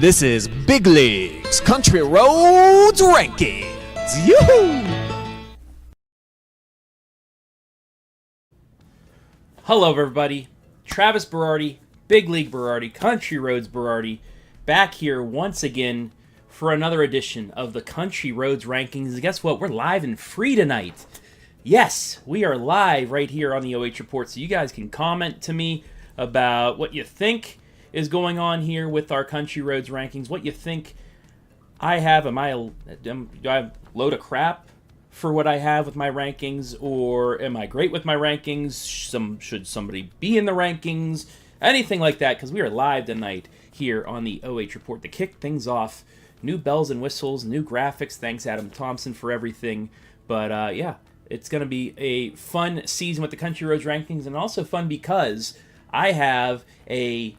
This is Big Leagues Country Roads Rankings. Yoo-hoo! Hello, everybody. Travis Berardi, Big League Berardi, Country Roads Berardi, back here once again for another edition of the Country Roads Rankings. And guess what? We're live and free tonight. Yes, we are live right here on the OH Report, so you guys can comment to me about what you think is going on here with our Country Roads Rankings, what you think I have. Do I have a load of crap for what I have with my rankings, or am I great with my rankings? Should somebody be in the rankings? Anything like that, because we are live tonight here on the OH Report to kick things off. New bells and whistles, new graphics. Thanks, Adam Thompson, for everything. But yeah, it's going to be a fun season with the Country Roads Rankings, and also fun because I have a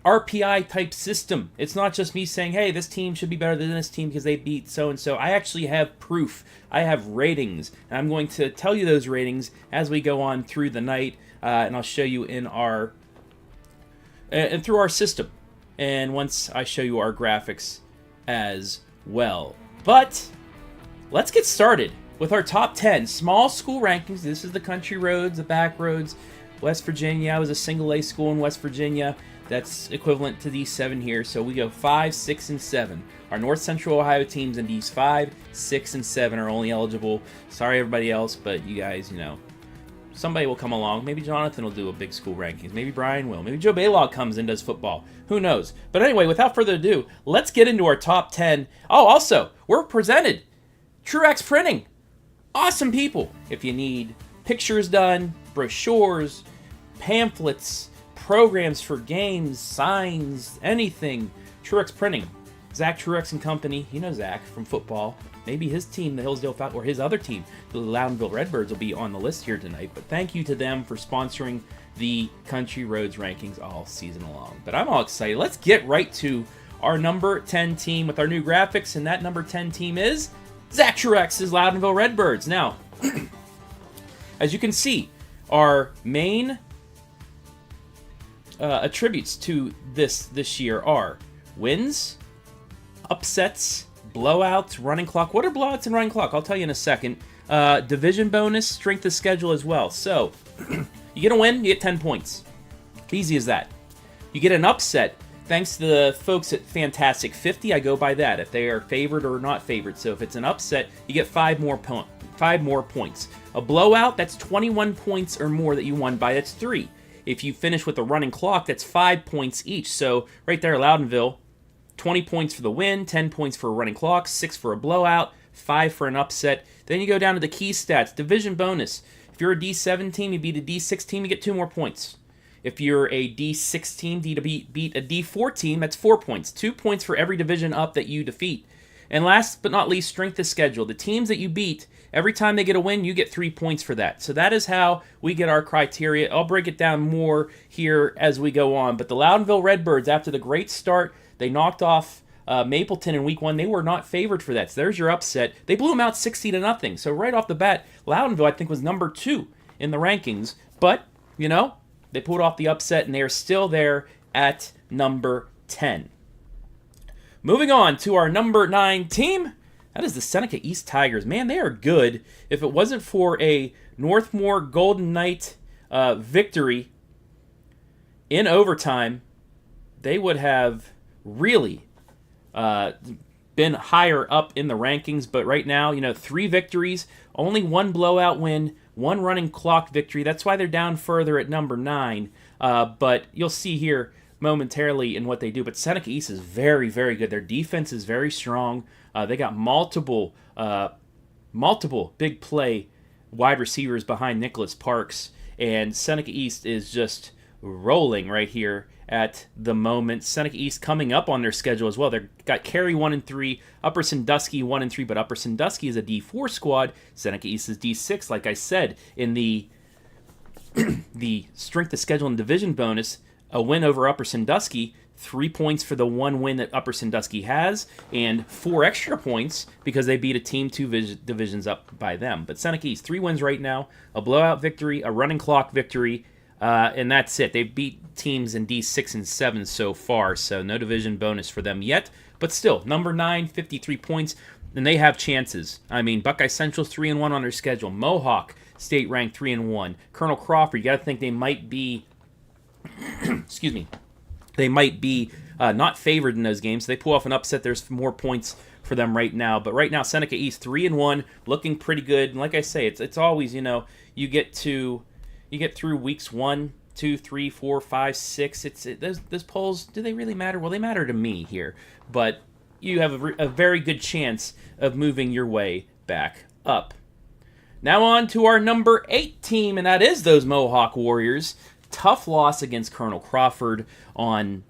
RPI type system. It's not just me saying, hey, this team should be better than this team because they beat so-and-so. I actually have proof. I have ratings. And I'm going to tell you those ratings as we go on through the night. And I'll show you in our and through our system. And once I show you our graphics as well. But let's get started with our top 10 small school rankings. This is the Country Roads, the back roads, West Virginia. I was a single A school in West Virginia. That's equivalent to these 7 here. So we go 5, 6, and 7. Our North Central Ohio teams in these 5, 6, and 7 are only eligible. Sorry, everybody else, but you guys, somebody will come along. Maybe Jonathan will do a big school rankings. Maybe Brian will. Maybe Joe Baylog comes and does football. Who knows? But anyway, without further ado, let's get into our top 10. Oh, also, we're presented Truax Printing. Awesome people. If you need pictures done, brochures, pamphlets, programs for games, signs, anything. Truex Printing. Zach Truex and Company. You know Zach from football. Maybe his team, the Hillsdale Falcons, or his other team, the Loudonville Redbirds, will be on the list here tonight. But thank you to them for sponsoring the Country Roads Rankings all season long. But I'm all excited. Let's get right to our number 10 team with our new graphics. And that number 10 team is Zach Truex's Loudonville Redbirds. Now, as you can see, our main attributes to this year are wins, upsets, blowouts, running clock. What are blowouts and running clock? I'll tell you in a second. Division bonus, strength of schedule as well. So, you get a win, you get 10 points. Easy as that. You get an upset, thanks to the folks at Fantastic 50, I go by that, if they are favored or not favored. So if it's an upset, you get 5 more points. A blowout, that's 21 points or more that you won by, that's 3. If you finish with a running clock, that's 5 points each. So right there, Loudonville, 20 points for the win, 10 points for a running clock, 6 for a blowout, 5 for an upset. Then you go down to the key stats. Division bonus. If you're a D7 team, you beat a D6 team, you get 2 more points. If you're a D6 team, beat a D4 team, that's 4 points. 2 points for every division up that you defeat. And last but not least, strength of schedule. The teams that you beat, every time they get a win, you get 3 points for that. So that is how we get our criteria. I'll break it down more here as we go on. But the Loudonville Redbirds, after the great start, they knocked off Mapleton in week 1. They were not favored for that. So there's your upset. They blew them out 60-0. So right off the bat, Loudonville, I think, was number 2 in the rankings. But, they pulled off the upset, and they are still there at number 10. Moving on to our number 9 team, that is the Seneca East Tigers. Man, they are good. If it wasn't for a Northmore Golden Knight victory in overtime, they would have really been higher up in the rankings. But right now, 3 victories, only 1 blowout win, 1 running clock victory. That's why they're down further at number 9. But you'll see here momentarily in what they do. But Seneca East is very, very good. Their defense is very strong. They got multiple big play wide receivers behind Nicholas Parks. And Seneca East is just rolling right here at the moment. Seneca East coming up on their schedule as well. They've got Cary 1-3, Upper Sandusky 1-3, but Upper Sandusky is a D4 squad. Seneca East is D6. Like I said, in the strength of schedule and division bonus, a win over Upper Sandusky, 3 points for the 1 win that Upper Sandusky has, and 4 extra points because they beat a team 2 divisions up by them. But Seneca East, 3 wins right now, a blowout victory, a running clock victory, And that's it. They've beat teams in D6 and 7 so far, so no division bonus for them yet. But still, number 9, 53 points, and they have chances. I mean, Buckeye Central's 3-1 on their schedule. Mohawk State ranked 3-1. Colonel Crawford, you got to think they might be, excuse me, they might be not favored in those games. So they pull off an upset. There's more points for them right now. But right now, Seneca East 3-1, looking pretty good. And like I say, it's always, you get through weeks 1, 2, 3, 4, 5, 6. Those polls, do they really matter? Well, they matter to me here, but you have a very good chance of moving your way back up. Now on to our number 8 team, and that is those Mohawk Warriors. Tough loss against Colonel Crawford on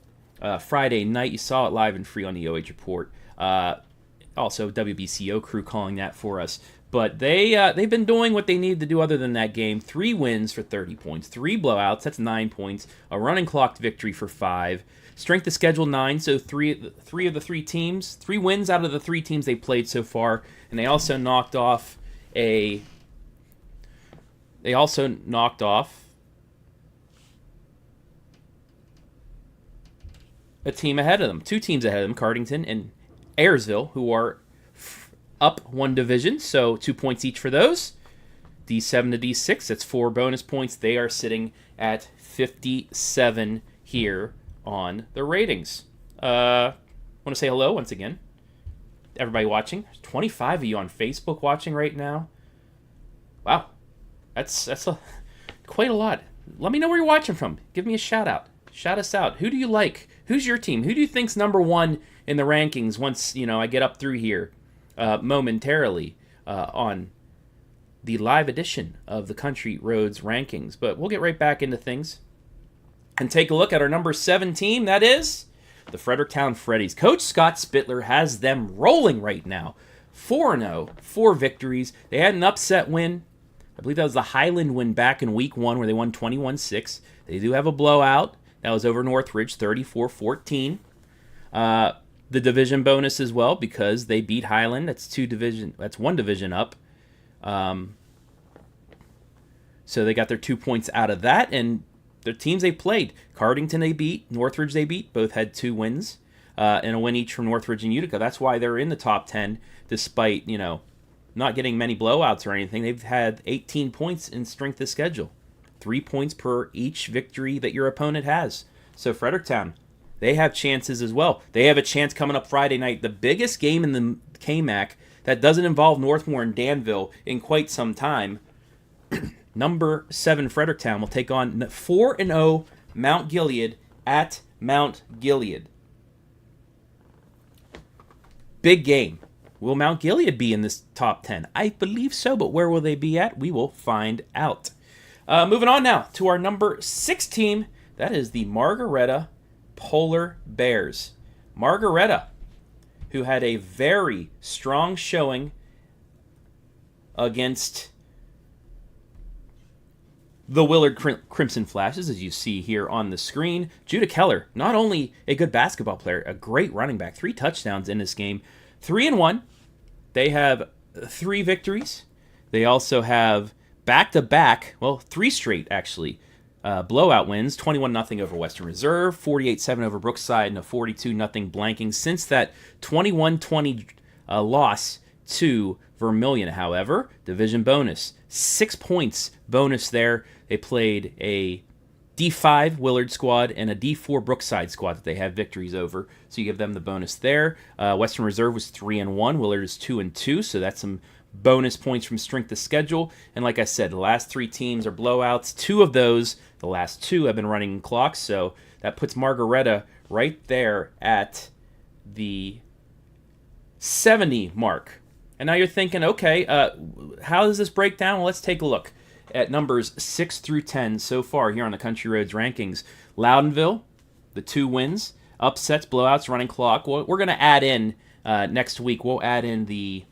Friday night. You saw it live and free on the OH Report. Also, WBCO crew calling that for us. But they've been doing what they needed to do other than that game. 3 wins for 30 points. 3 blowouts, that's 9 points. A running clock victory for 5. Strength of schedule 9, so 3 of the 3 teams. 3 wins out of the 3 teams they played so far. And they also knocked off a team ahead of them. 2 teams ahead of them, Cardington and Ayersville, who are up 1 division, so 2 points each for those. D7 to D6, that's 4 bonus points. They are sitting at 57 here on the ratings. I want to say hello once again. Everybody watching. There's 25 of you on Facebook watching right now. Wow. That's quite a lot. Let me know where you're watching from. Give me a shout out. Shout us out. Who do you like? Who's your team? Who do you think's number 1 in the rankings once, I get up through here momentarily on the live edition of the Country Roads Rankings? But we'll get right back into things and take a look at our number 7 team. That is the Fredericktown Freddies. Coach Scott Spittler has them rolling right now. 4-0, 4 victories. They had an upset win. I believe that was the Highland win back in week 1 where they won 21-6. They do have a blowout. That was over Northridge, 34-14. The division bonus as well because they beat Highland. That's 1 division up. So they got their 2 points out of that, and the teams they played, Cardington they beat, Northridge they beat. Both had 2 wins and a win each from Northridge and Utica. That's why they're in the top 10 despite, not getting many blowouts or anything. They've had 18 points in strength of schedule. 3 points per each victory that your opponent has. So Fredericktown, they have chances as well. They have a chance coming up Friday night. The biggest game in the KMAC that doesn't involve Northmore and Danville in quite some time. Number 7 Fredericktown will take on 4-0 Mount Gilead at Mount Gilead. Big game. Will Mount Gilead be in this top 10? I believe so, but where will they be at? We will find out. Moving on now to our number 6 team. That is the Margaretta Polar Bears. Margaretta, who had a very strong showing against the Willard Crimson Flashes, as you see here on the screen. Judah Keller, not only a good basketball player, a great running back, 3 touchdowns in this game. 3-1. They have 3 victories. They also have back-to-back, 3 straight, actually, blowout wins. 21-0 over Western Reserve, 48-7 over Brookside, and a 42-0 blanking since that 21-20 loss to Vermilion. However, division bonus, 6 points bonus there. They played a D5 Willard squad and a D4 Brookside squad that they have victories over, so you give them the bonus there. Western Reserve was 3-1, Willard is 2-2, so that's some bonus points from strength of schedule. And like I said, the last 3 teams are blowouts. 2 of those, the last 2, have been running clocks, so that puts Margaretta right there at the 70 mark. And now you're thinking, okay, how does this break down? Well, let's take a look at numbers 6 through 10 so far here on the Country Roads Rankings. Loudonville, the 2 wins, upsets, blowouts, running clock. Well, we're going to add in next week. We'll add in the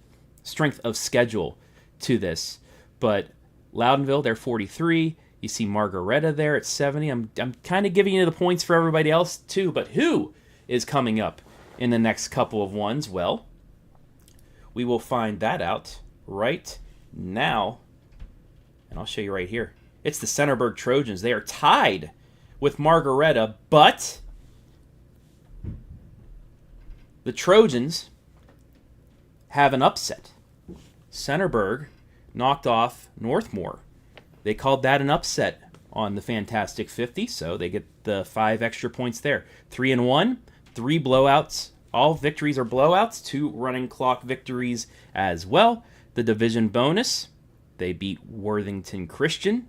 strength of schedule to this. But Loudonville, they're 43. You see Margaretta there at 70. I'm kind of giving you the points for everybody else too. But who is coming up in the next couple of ones? Well, we will find that out right now. And I'll show you right here. It's the Centerburg Trojans. They are tied with Margaretta, but the Trojans have an upset. Centerburg knocked off Northmore. They called that an upset on the Fantastic 50, so they get the 5 extra points there. 3-1, 3 blowouts. All victories are blowouts, 2 running clock victories as well. The division bonus, they beat Worthington Christian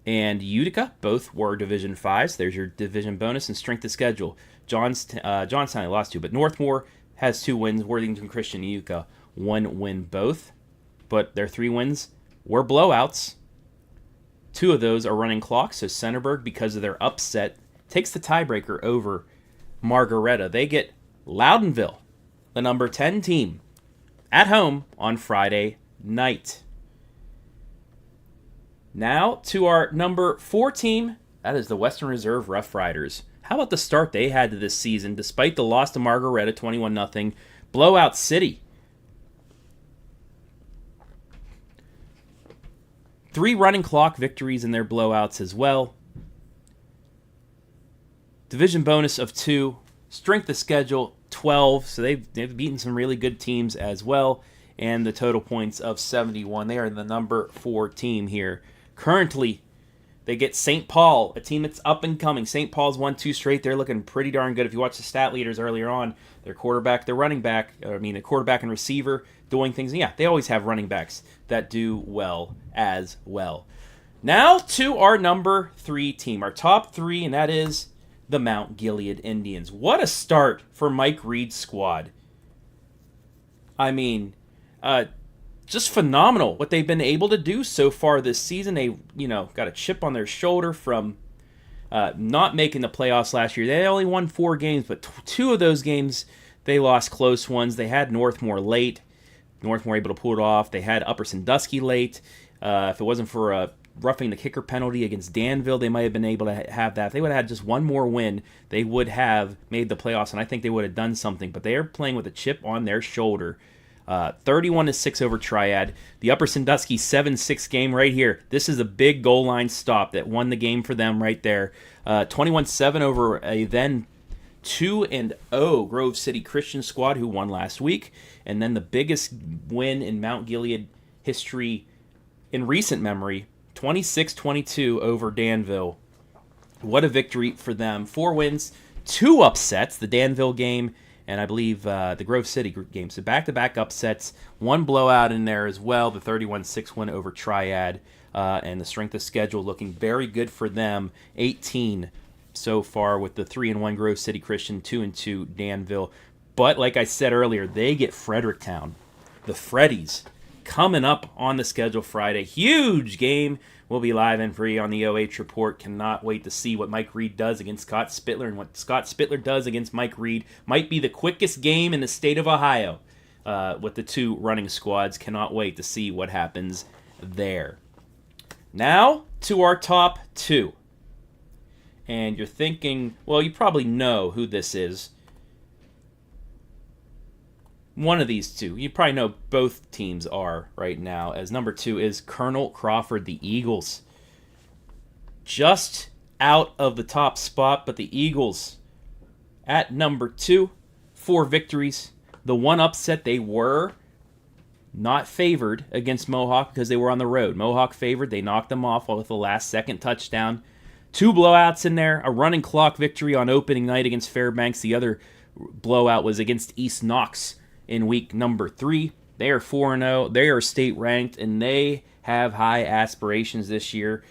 and Utica. Both were Division 5s. There's your division bonus and strength of schedule. Johnstown they lost to, but Northmore has 2 wins. Worthington Christian and Utica 1 win both. But their 3 wins were blowouts. 2 of those are running clocks, so Centerburg, because of their upset, takes the tiebreaker over Margaretta. They get Loudonville, the number 10 team, at home on Friday night. Now to our number 4 team, that is the Western Reserve Rough Riders. How about the start they had to this season, despite the loss to Margaretta, 21-0, blowout city. 3 running clock victories in their blowouts as well. Division bonus of 2. Strength of schedule 12. So they've beaten some really good teams as well. And the total points of 71. They are the number 4 team here. Currently, they get St. Paul, a team that's up and coming. St. Paul's won 2 straight. They're looking pretty darn good. If you watch the stat leaders earlier on, their quarterback, their running back, a quarterback and receiver doing things. Yeah, they always have running backs that do well as well. Now to our number 3 team, our top 3, and that is the Mount Gilead Indians. What a start for Mike Reed's squad. I mean, just phenomenal what they've been able to do so far this season. They, got a chip on their shoulder from not making the playoffs last year. They only won 4 games, but 2 of those games they lost close ones. They had Northmore late. Northmore able to pull it off. They had Upper Sandusky late. If it wasn't for a roughing the kicker penalty against Danville, they might have been able to have that. If they would have had just one more win, they would have made the playoffs, and I think they would have done something. But they are playing with a chip on their shoulder. 31-6 over Triad. The Upper Sandusky 7-6 game right here. This is a big goal line stop that won the game for them right there. 21-7 over a then 2-0 Grove City Christian squad who won last week. And then the biggest win in Mount Gilead history in recent memory, 26-22 over Danville. What a victory for them. 4 wins, 2 upsets, the Danville game, and I believe the Grove City game. So back-to-back upsets, 1 blowout in there as well, the 31-6 win over Triad, and the strength of schedule looking very good for them. 18 so far with the 3-1 Grove City Christian, 2-2 Danville. But like I said earlier, they get Fredericktown, the Freddies, coming up on the schedule Friday. Huge game. We'll be live and free on the OH Report. Cannot wait to see what Mike Reed does against Scott Spittler, and what Scott Spittler does against Mike Reed. Might be the quickest game in the state of Ohio with the 2 running squads. Cannot wait to see what happens there. Now to our top 2. And you're thinking, well, you probably know who this is. One of these 2. You probably know both teams are right now, as number 2 is Colonel Crawford, the Eagles. Just out of the top spot, but the Eagles at number 2, 4 victories. The one upset, they were not favored against Mohawk because they were on the road. Mohawk favored, they knocked them off with the last-second touchdown. 2 blowouts in there, a running clock victory on opening night against Fairbanks. The other blowout was against East Knox in week number 3. They are 4-0. They are state ranked, and they have high aspirations this year.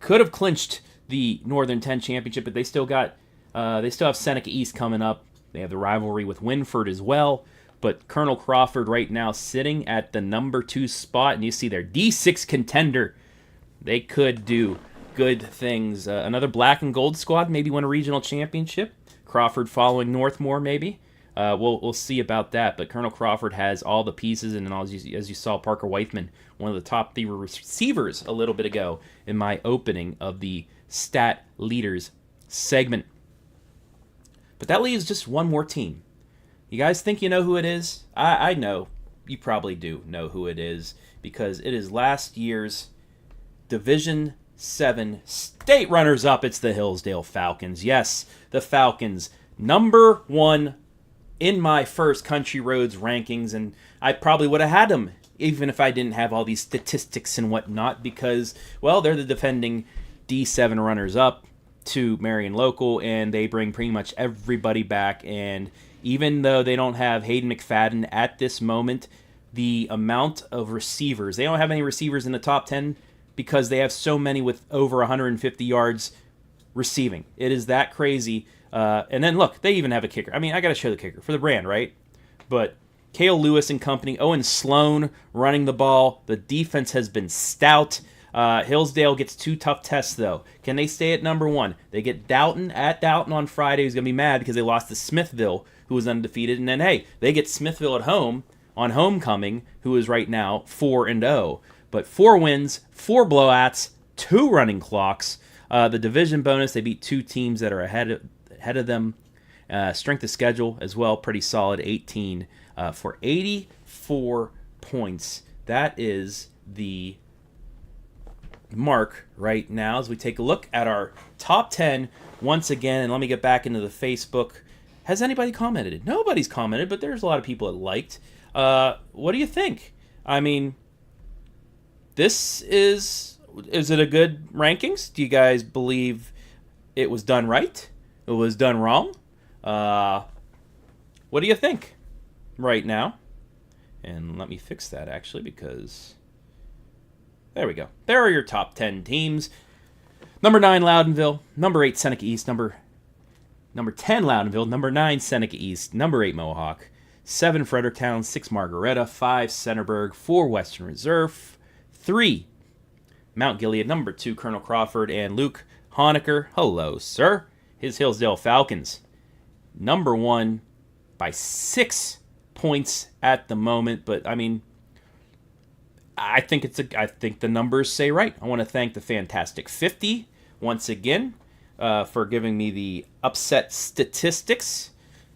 Could have clinched the Northern 10 championship, but they still have Seneca East coming up. They have the rivalry with Winford as well. But Colonel Crawford right now sitting at the number 2 spot, and you see their D6 contender. They could do good things. Another black and gold squad, maybe win a regional championship. Crawford following Northmore, maybe. We'll see about that, but Colonel Crawford has all the pieces, and as you saw, Parker Weithman, one of the top 3 receivers a little bit ago in my opening of the Stat Leaders segment. But that leaves just one more team. You guys think you know who it is? I know. You probably do know who it is, because it is last year's Division 7 state runners-up. It's the Hillsdale Falcons. Yes, the Falcons, number 1 in my first Country Roads rankings, and I probably would have had them even if I didn't have all these statistics and whatnot, because, well, they're the defending D7 runners-up to Marion Local, and they bring pretty much everybody back. And even though they don't have Hayden McFadden at this moment, the amount of receivers, they don't have any receivers in the top 10 because they have so many with over 150 yards receiving. It is that crazy. And then, look, they even have a kicker. I mean, I got to show the kicker for the brand, right? But Cale Lewis and company, Owen Sloan running the ball. The defense has been stout. Hillsdale gets 2 tough tests, though. Can they stay at number 1? They get Dalton at Dalton on Friday, who's going to be mad because they lost to Smithville, who was undefeated. And then, hey, they get Smithville at home on homecoming, who is right now 4-0. But 4 wins, 4 blowouts, 2 running clocks. The division bonus, they beat 2 teams that are ahead of them. Strength of schedule as well, pretty solid, 18 for 84 points. That is the mark right now as we take a look at our top 10 once again. And let me get back into the Facebook. Has anybody commented? Nobody's commented, but there's a lot of people that liked. What do you think? I mean, this is it a good rankings? Do you guys believe it was done right? It was done wrong? What do you think right now? And let me fix that, actually, because there we go. There are your top 10 teams. Number 9, Loudonville. Number 8, Seneca East. Number 10, Loudonville. Number 9, Seneca East. Number 8, Mohawk. 7, Fredericktown. 6, Margaretta. 5, Centerburg. 4, Western Reserve. 3, Mount Gilead. Number 2, Colonel Crawford. And Luke Honecker. Hello, sir. His Hillsdale Falcons. Number 1 by 6 points at the moment. But, I mean, I think the numbers say right. I want to thank the Fantastic 50 once again for giving me the upset statistics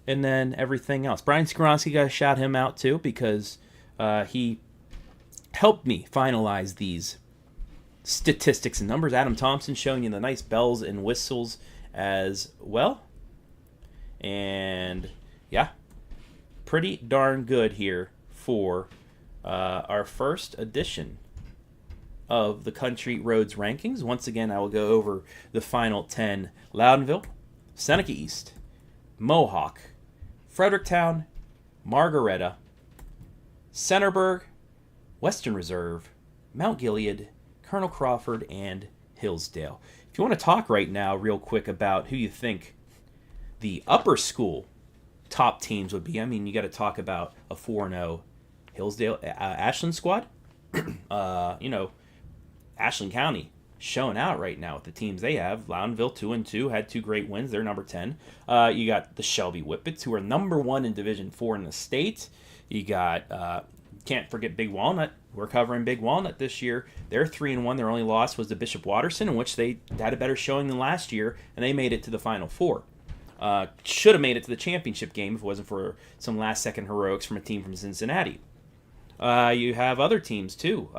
and then everything else. Brian Skoronski, got to shout him out too, because he helped me finalize these statistics and numbers. Adam Thompson showing you the nice bells and whistles as well. And yeah, pretty darn good here for our first edition of the Country Roads Rankings. Once again, I will go over the final 10. Loudonville, Seneca East, Mohawk, Fredericktown, Margaretta, Centerburg, Western Reserve, Mount Gilead, Colonel Crawford, and Hillsdale. If you want to talk right now real quick about who you think the upper school top teams would be, I mean, you got to talk about a 4-0 Hillsdale Ashland squad. Ashland County showing out right now with the teams they have. Loudonville 2-2 had 2 great wins. They're number 10. You got the Shelby Whippets, who are number 1 in Division 4 in the state. You got can't forget Big Walnut. We're covering Big Walnut this year. They're 3-1. Their only loss was to Bishop Watterson, in which they had a better showing than last year, and they made it to the Final Four. Should have made it to the championship game if it wasn't for some last-second heroics from a team from Cincinnati. You have other teams, too.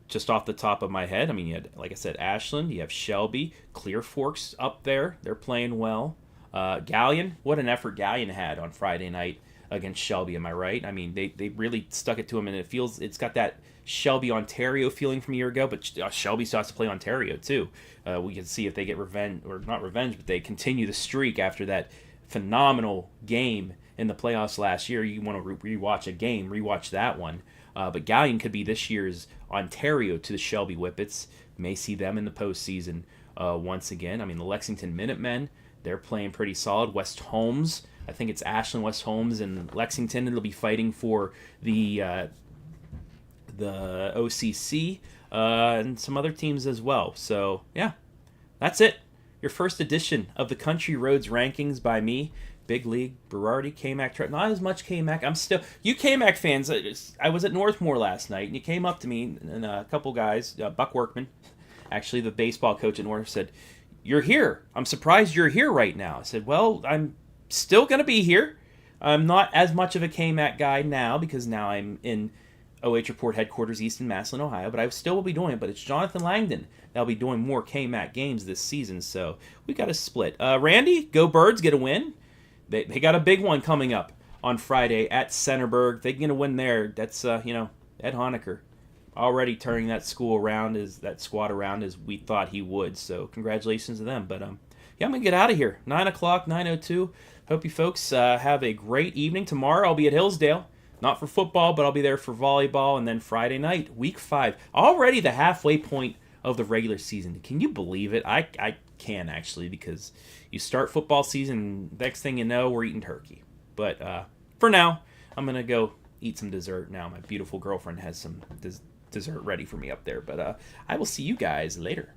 Just off the top of my head, I mean, you had, like I said, Ashland. You have Shelby. Clear Fork's up there. They're playing well. Galleon, what an effort Galleon had on Friday night against Shelby, am I right? I mean, they really stuck it to him, and it's got that Shelby, Ontario feeling from a year ago, but Shelby still has to play Ontario, too. We can see if they get revenge, or not revenge, but they continue the streak after that phenomenal game in the playoffs last year. You want to rewatch a game, rewatch that one. But Galleon could be this year's Ontario to the Shelby Whippets. May see them in the postseason once again. I mean, the Lexington Minutemen, they're playing pretty solid. West Holmes, I think it's Ashland, West Holmes, and Lexington. It'll be fighting for the OCC and some other teams as well. So, yeah, that's it. Your first edition of the Country Roads Rankings by me, Big League, Berardi, K-Mac, not as much K-Mac. I'm still, you K-Mac fans, I was at Northmore last night, and you came up to me, and a couple guys, Buck Workman, actually the baseball coach at North, said, "You're here. I'm surprised you're here right now." I said, "Well, I'm still going to be here. I'm not as much of a K-Mac guy now, because now I'm in OH Report headquarters east in Massillon, Ohio, but I still will be doing it. But it's Jonathan Langdon that'll be doing more KMAC games this season, so we got a split. Randy, go Birds, get a win. They got a big one coming up on Friday at Centerburg. They get a win there. That's Ed Honecker already turning that squad around as we thought he would. So congratulations to them. But I'm gonna get out of here. 9 o'clock, 9:02. Hope you folks have a great evening. Tomorrow I'll be at Hillsdale. Not for football, but I'll be there for volleyball. And then Friday night, week 5. Already the halfway point of the regular season. Can you believe it? I can, actually, because you start football season, next thing you know, we're eating turkey. But for now, I'm going to go eat some dessert now. My beautiful girlfriend has some dessert ready for me up there. But I will see you guys later.